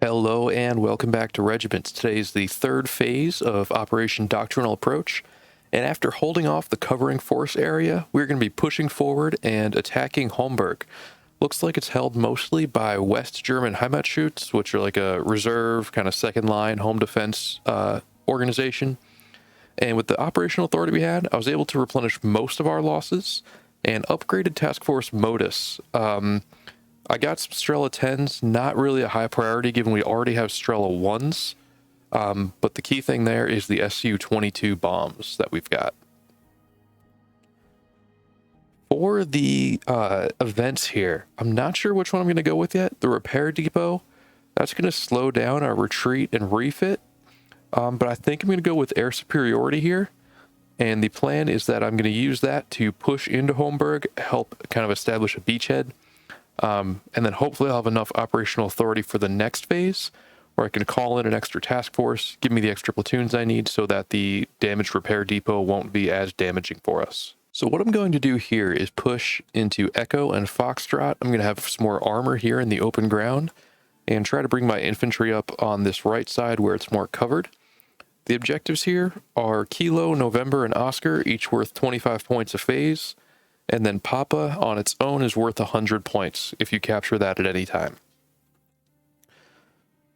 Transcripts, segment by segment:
Hello and welcome back to Regiments. Today is the third phase of Operation Doctrinal Approach, and after holding off the covering force area, we're going to be pushing forward and attacking Holmberg. Looks like it's held mostly by West German Heimatschutz, which are like a reserve, kind of second line home defense organization. And with the operational authority we had, I was able to replenish most of our losses and upgraded Task Force Modus. I got some Strela 10s, not really a high priority given we already have Strela 1s, but the key thing there is the Su-22 bombs that we've got. For the events here, I'm not sure which one I'm going to go with yet. The repair depot, that's going to slow down our retreat and refit, but I think I'm going to go with air superiority here. And the plan is that I'm going to use that to push into Holmberg, help kind of establish a beachhead. And then hopefully I'll have enough operational authority for the next phase where I can call in an extra task force, give me the extra platoons I need so that the damaged repair depot won't be as damaging for us. So what I'm going to do here is push into Echo and Foxtrot. I'm going to have some more armor here in the open ground and try to bring my infantry up on this right side where it's more covered. The objectives here are Kilo, November, and Oscar, each worth 25 points a phase. And then Papa on its own is worth 100 points if you capture that at any time.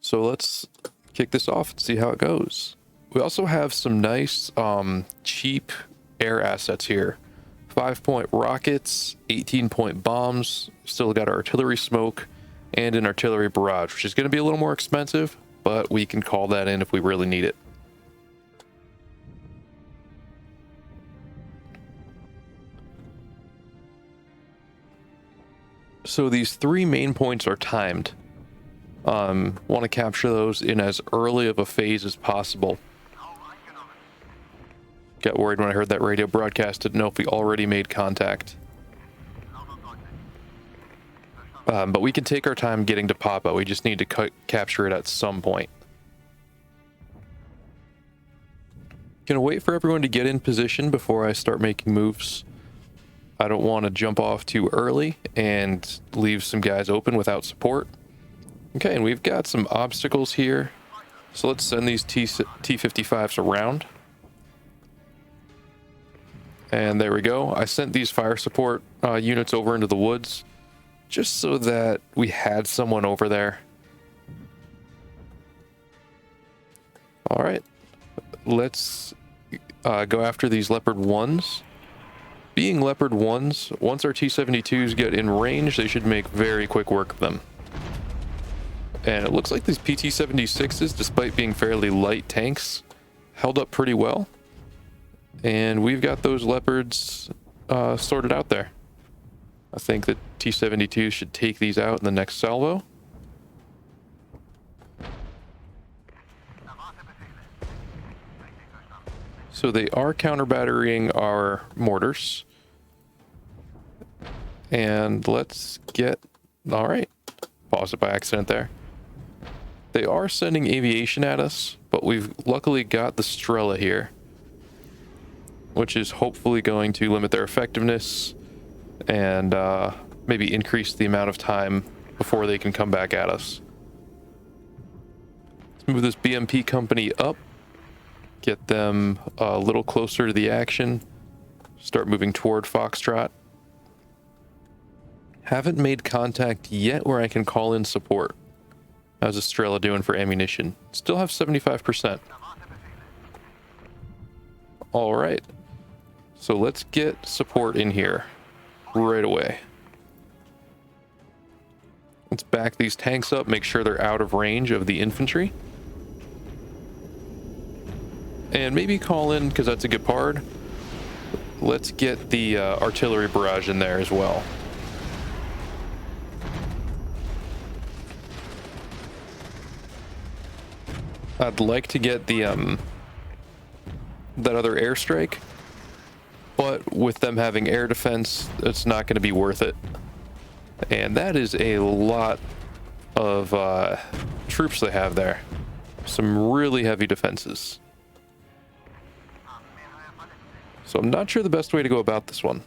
So let's kick this off and see how it goes. We also have some nice cheap air assets here. 5-point rockets, 18-point bombs, still got artillery smoke, and an artillery barrage, which is going to be a little more expensive, but we can call that in if we really need it. So these three main points are timed. Want to capture those in as early of a phase as possible. Got worried when I heard that radio broadcast, didn't know if we already made contact. But we can take our time getting to Papa. We just need to capture it at some point. Gonna wait for everyone to get in position before I start making moves. I don't want to jump off too early and leave some guys open without support. Okay, and we've got some obstacles here. So let's send these T-55s around. And there we go. I sent these fire support units over into the woods just so that we had someone over there. All right, let's go after these Leopard 1s. Being Leopard 1s, once our T-72s get in range, they should make very quick work of them. And it looks like these PT-76s, despite being fairly light tanks, held up pretty well. And we've got those Leopards sorted out there. I think that T-72s should take these out in the next salvo. So they are counter-batterying our mortars. And let's get... All right. Pause it by accident there. They are sending aviation at us, but we've luckily got the Strela here, which is hopefully going to limit their effectiveness and maybe increase the amount of time before they can come back at us. Let's move this BMP company up. Get them a little closer to the action. Start moving toward Foxtrot. Haven't made contact yet where I can call in support. How's Estrella doing for ammunition? Still have 75%. All right. So let's get support in here right away. Let's back these tanks up, make sure they're out of range of the infantry. And maybe call in, because that's a Gepard. Let's get the artillery barrage in there as well. I'd like to get the that other airstrike, but with them having air defense, it's not going to be worth it. And that is a lot of troops they have there. Some really heavy defenses. So I'm not sure the best way to go about this one.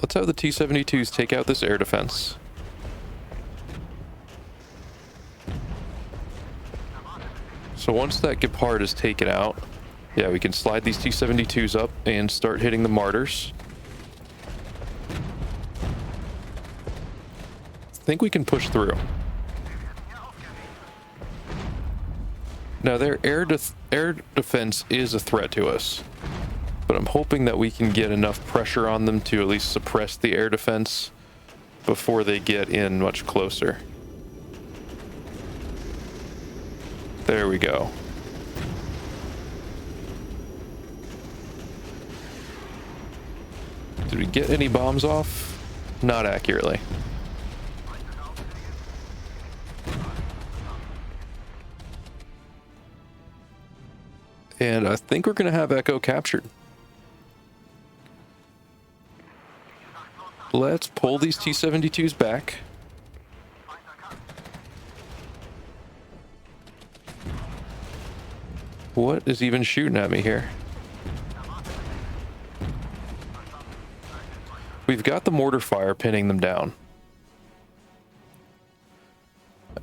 Let's have the T-72s take out this air defense. So once that Gepard is taken out, yeah, we can slide these T-72s up and start hitting the martyrs. I think we can push through. Now their air defense is a threat to us, but I'm hoping that we can get enough pressure on them to at least suppress the air defense before they get in much closer. There we go. Did we get any bombs off? Not accurately. And I think we're going to have Echo captured. Let's pull these T-72s back. What is even shooting at me here? We've got the mortar fire pinning them down.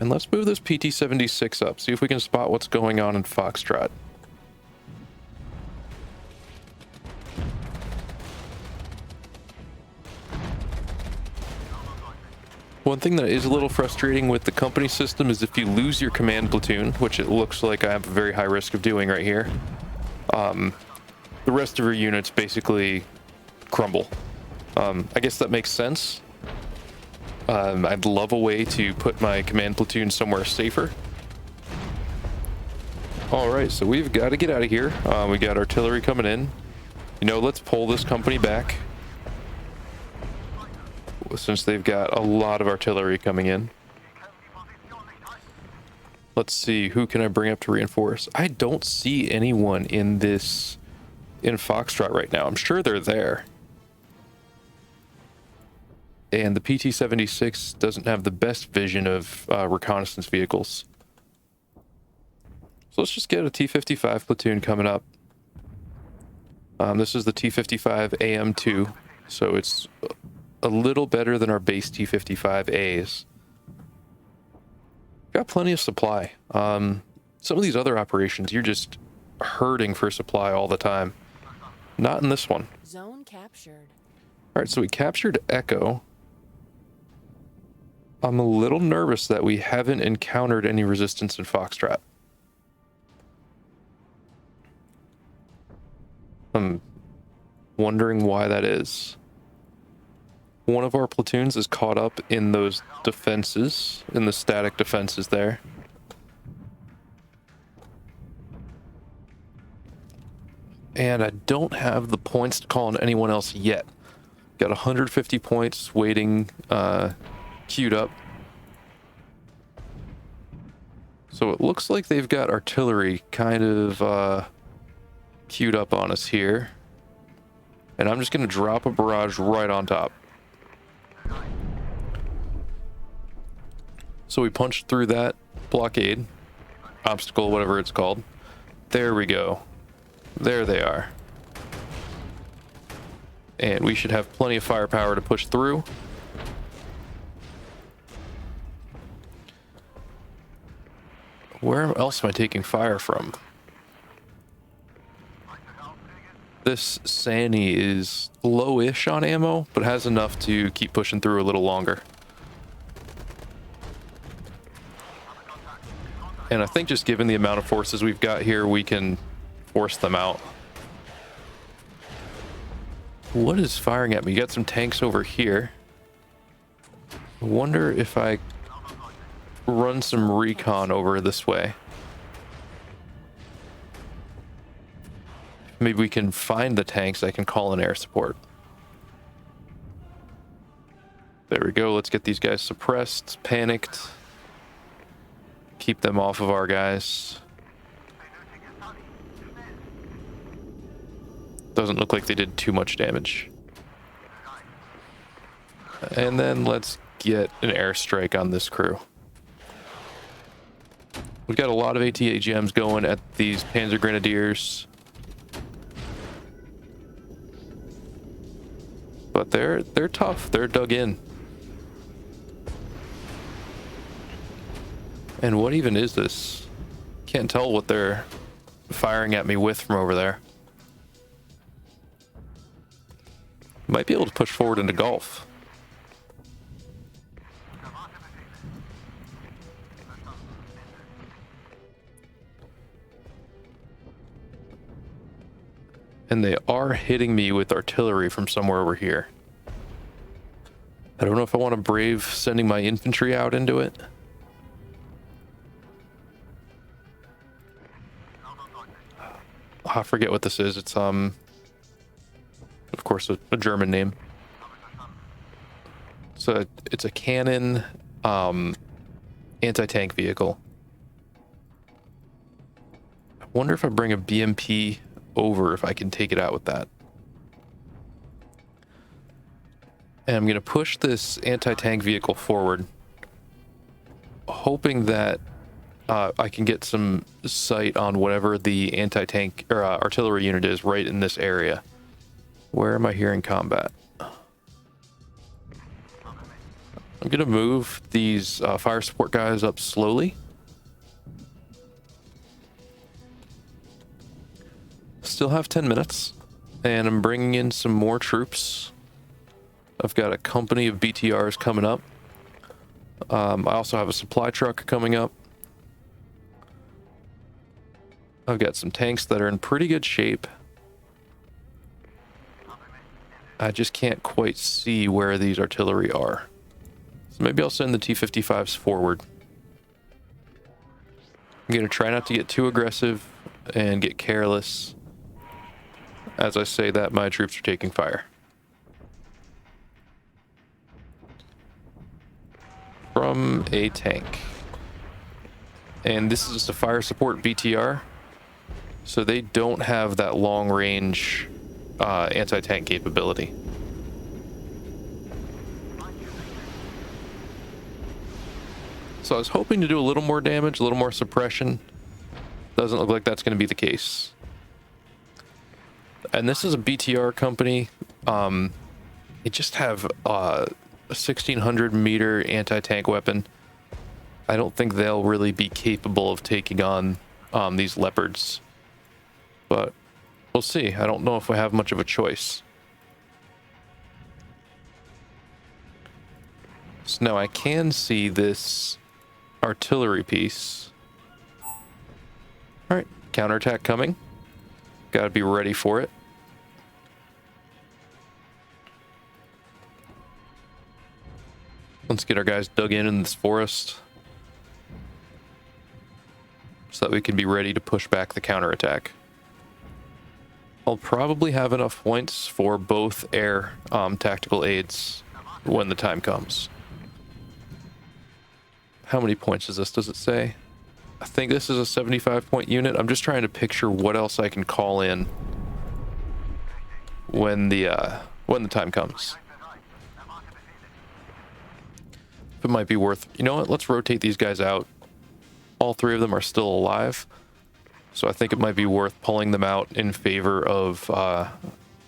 And let's move this PT-76 up, see if we can spot what's going on in Foxtrot. One thing that is a little frustrating with the company system is if you lose your command platoon, which it looks like I have a very high risk of doing right here, the rest of your units basically crumble. I guess that makes sense. I'd love a way to put my command platoon somewhere safer. All right, so we've got to get out of here. We got artillery coming in. You know, let's pull this company back, since they've got a lot of artillery coming in. Let's see, who can I bring up to reinforce? I don't see anyone in Foxtrot right now. I'm sure they're there. And the PT-76 doesn't have the best vision of reconnaissance vehicles. So let's just get a T-55 platoon coming up. This is the T-55 AM2, so it's a little better than our base T-55As. Got plenty of supply. Some of these other operations, you're just hurting for supply all the time. Not in this one. Zone captured. All right, so we captured Echo. I'm a little nervous that we haven't encountered any resistance in Foxtrot. I'm wondering why that is. One of our platoons is caught up in those defenses, in the static defenses there. And I don't have the points to call on anyone else yet. Got 150 points waiting, queued up. So it looks like they've got artillery kind of queued up on us here. And I'm just going to drop a barrage right on top. So we punched through that blockade, obstacle, whatever it's called. There we go. There they are. And we should have plenty of firepower to push through. Where else am I taking fire from? This Sani is low-ish on ammo, but has enough to keep pushing through a little longer. And I think just given the amount of forces we've got here, we can force them out. What is firing at me? You got some tanks over here. I wonder if I run some recon over this way. Maybe we can find the tanks. I can call in air support. There we go. Let's get these guys suppressed, panicked. Keep them off of our guys. Doesn't look like they did too much damage. And then let's get an airstrike on this crew. We've got a lot of ATAGMs going at these Panzer Grenadiers. But they're tough. They're dug in. And what even is this? Can't tell what they're firing at me with from over there. Might be able to push forward into Gulf. And they are hitting me with artillery from somewhere over here. I don't know if I want to brave sending my infantry out into it. I forget what this is. It's of course a German name. So it's a cannon anti-tank vehicle. I wonder if I bring a BMP over, if I can take it out with that. And I'm going to push this anti-tank vehicle forward, hoping that I can get some sight on whatever the anti-tank or artillery unit is right in this area. Where am I hearing combat? I'm going to move these fire support guys up slowly. Still have 10 minutes, and I'm bringing in some more troops. I've got a company of BTRs coming up. I also have a supply truck coming up. I've got some tanks that are in pretty good shape. I just can't quite see where these artillery are. So maybe I'll send the T-55s forward. I'm going to try not to get too aggressive and get careless as I say that my troops are taking fire. From a tank. And this is just a fire support BTR. So they don't have that long range anti-tank capability. So I was hoping to do a little more damage, a little more suppression. Doesn't look like that's going to be the case. And this is a BTR company. They just have a 1600 meter anti-tank weapon. I don't think they'll really be capable of taking on these Leopards. But we'll see. I don't know if we have much of a choice. So now I can see this artillery piece. All right, counterattack coming. Got to be ready for it. Let's get our guys dug in this forest so that we can be ready to push back the counterattack. I'll probably have enough points for both air tactical aids when the time comes. How many points is this? Does it say? I think this is a 75-point unit. I'm just trying to picture what else I can call in when the time comes. If it might be worth, you know what? Let's rotate these guys out. All three of them are still alive, so I think it might be worth pulling them out in favor of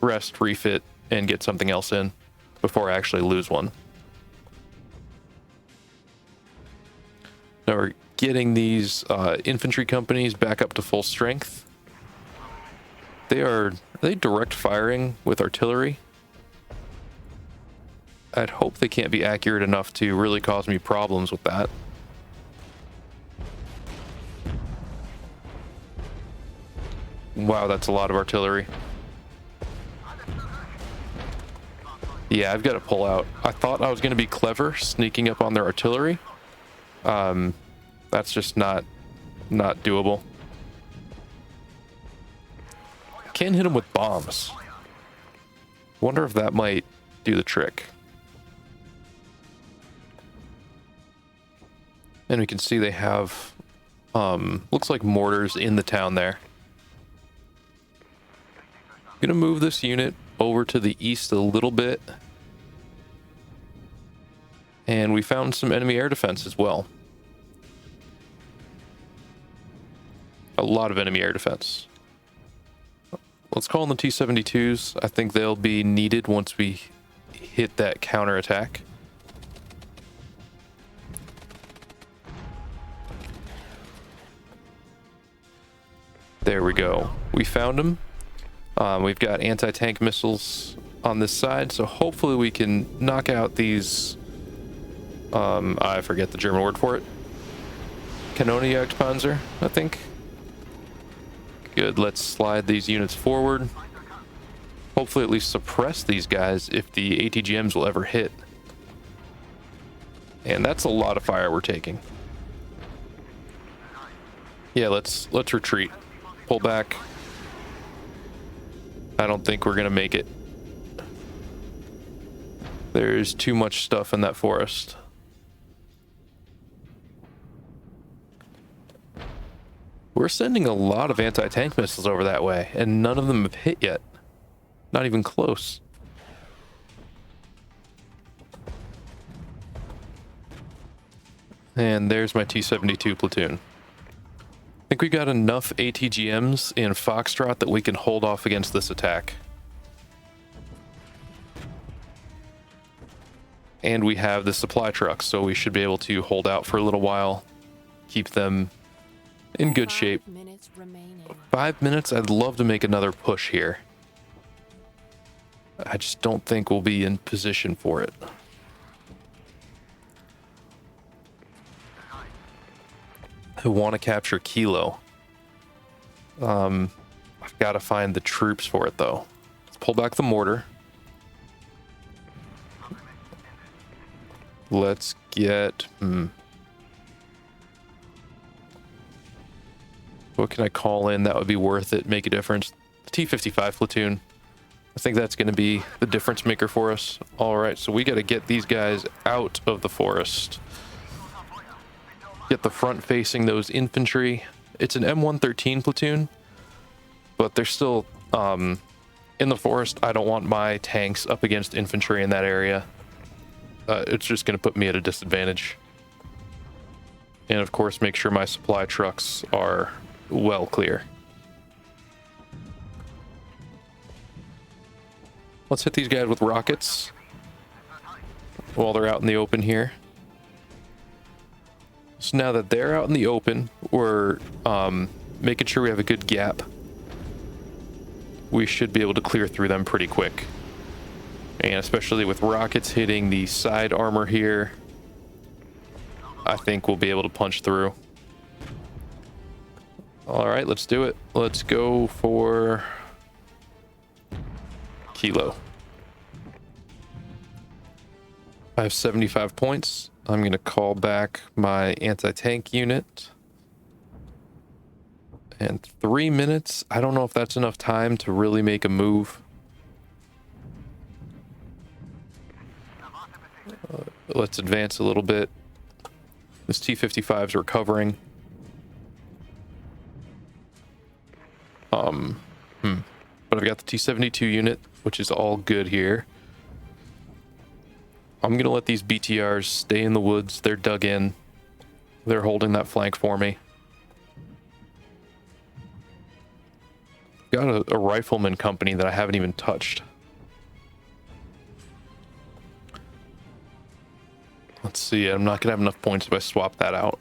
rest, refit, and get something else in before I actually lose one. Now we're getting these infantry companies back up to full strength. Are they direct firing with artillery? I'd hope they can't be accurate enough to really cause me problems with that. Wow, that's a lot of artillery. Yeah, I've got to pull out. I thought I was going to be clever sneaking up on their artillery. That's just not doable. Can hit them with bombs. Wonder if that might do the trick. And we can see they have looks like mortars in the town there. I'm gonna move this unit over to the east a little bit. And we found some enemy air defense as well. A lot of enemy air defense. Let's call them the T-72s. I think they'll be needed once we hit that counterattack. There we go. We found them. We've got anti-tank missiles on this side, so hopefully we can knock out these... I forget the German word for it. Kanonenjagdpanzer, I think. Good, let's slide these units forward. Hopefully at least suppress these guys if the ATGMs will ever hit. And that's a lot of fire we're taking. Yeah, let's retreat. Pull back. I don't think we're gonna make it. There's too much stuff in that forest. We're sending a lot of anti-tank missiles over that way, and none of them have hit yet. Not even close. And there's my T-72 platoon. I think we got enough ATGMs in Foxtrot that we can hold off against this attack. And we have the supply trucks, so we should be able to hold out for a little while, keep them in good shape. 5 minutes remaining. 5 minutes? I'd love to make another push here. I just don't think we'll be in position for it. I want to capture Kilo. I've got to find the troops for it, though. Let's pull back the mortar. Let's get... What can I call in that would be worth it, make a difference? The T-55 platoon. I think that's going to be the difference maker for us. All right, so we got to get these guys out of the forest. Get the front facing those infantry. It's an M113 platoon, but they're still in the forest. I don't want my tanks up against infantry in that area. It's just going to put me at a disadvantage. And of course, make sure my supply trucks are well clear. Let's hit these guys with rockets while they're out in the open here. So now that they're out in the open, we're making sure we have a good gap. We should be able to clear through them pretty quick. And especially with rockets hitting the side armor here, I think we'll be able to punch through. All right, let's do it. Let's go for Kilo. I have 75 points. I'm going to call back my anti-tank unit. And 3 minutes. I don't know if that's enough time to really make a move. Let's advance a little bit. This T-55's recovering. But I've got the T-72 unit, which is all good here. I'm going to let these BTRs stay in the woods. They're dug in. They're holding that flank for me. Got a rifleman company that I haven't even touched. Let's see. I'm not going to have enough points if I swap that out.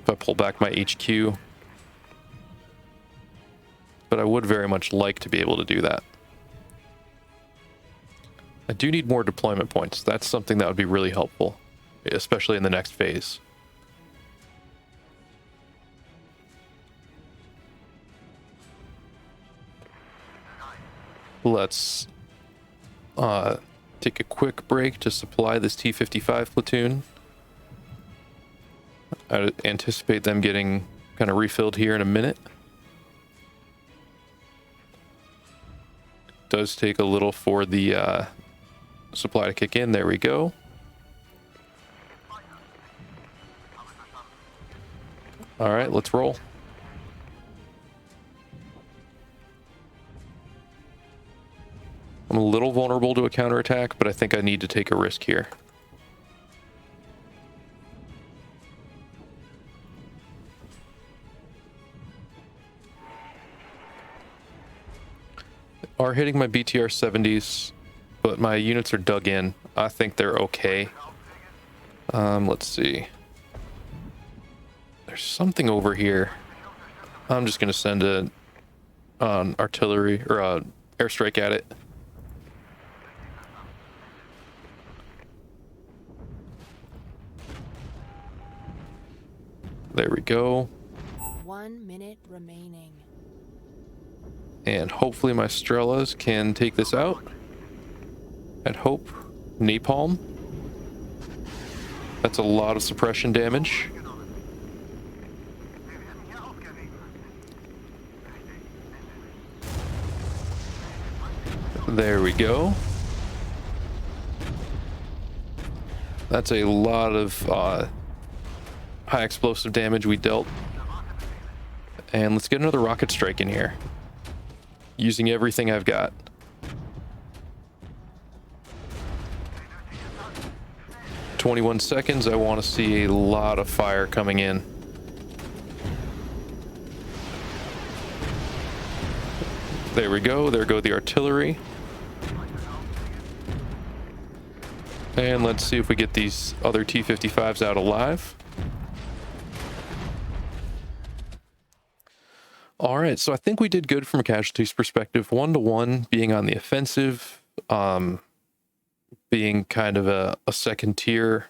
If I pull back my HQ. But I would very much like to be able to do that. I do need more deployment points. That's something that would be really helpful, especially in the next phase. Let's take a quick break to supply this T-55 platoon. I anticipate them getting kind of refilled here in a minute. Does take a little for the supply to kick in. There we go. All right, let's roll. I'm a little vulnerable to a counterattack, but I think I need to take a risk here. Are hitting my BTR 70s, but my units are dug in. I think they're okay. Let's see. There's something over here. I'm just going to send an artillery or airstrike at it. There we go. 1 minute remaining. And hopefully my Strelas can take this out. I'd hope. Napalm. That's a lot of suppression damage. There we go. That's a lot of high explosive damage we dealt. And let's get another rocket strike in here. Using everything I've got. "21 seconds. I want to see a lot of fire coming in. There we go. There go the artillery. And let's see if we get these other T-55s out alive. All right, so I think we did good from a casualties perspective. 1-1 being on the offensive, being kind of a second tier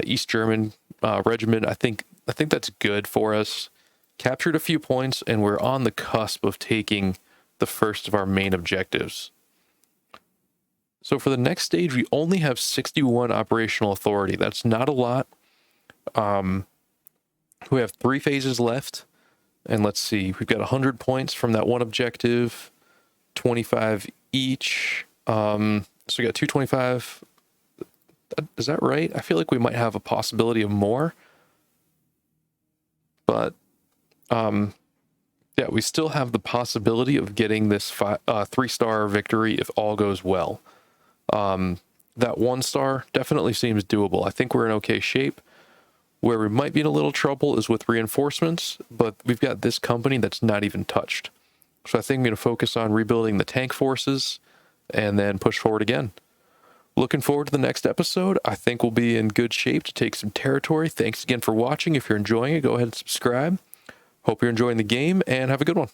East German regiment. I think that's good for us. Captured a few points, and we're on the cusp of taking the first of our main objectives. So for the next stage, we only have 61 operational authority. That's not a lot. We have 3 phases left. And let's see, we've got 100 points from that one objective, 25 each. So we got 225. Is that right? I feel like we might have a possibility of more. But, yeah, we still have the possibility of getting this 3-star victory if all goes well. That 1-star definitely seems doable. I think we're in okay shape. Where we might be in a little trouble is with reinforcements, but we've got this company that's not even touched. So I think I'm going to focus on rebuilding the tank forces and then push forward again. Looking forward to the next episode. I think we'll be in good shape to take some territory. Thanks again for watching. If you're enjoying it, go ahead and subscribe. Hope you're enjoying the game, and have a good one.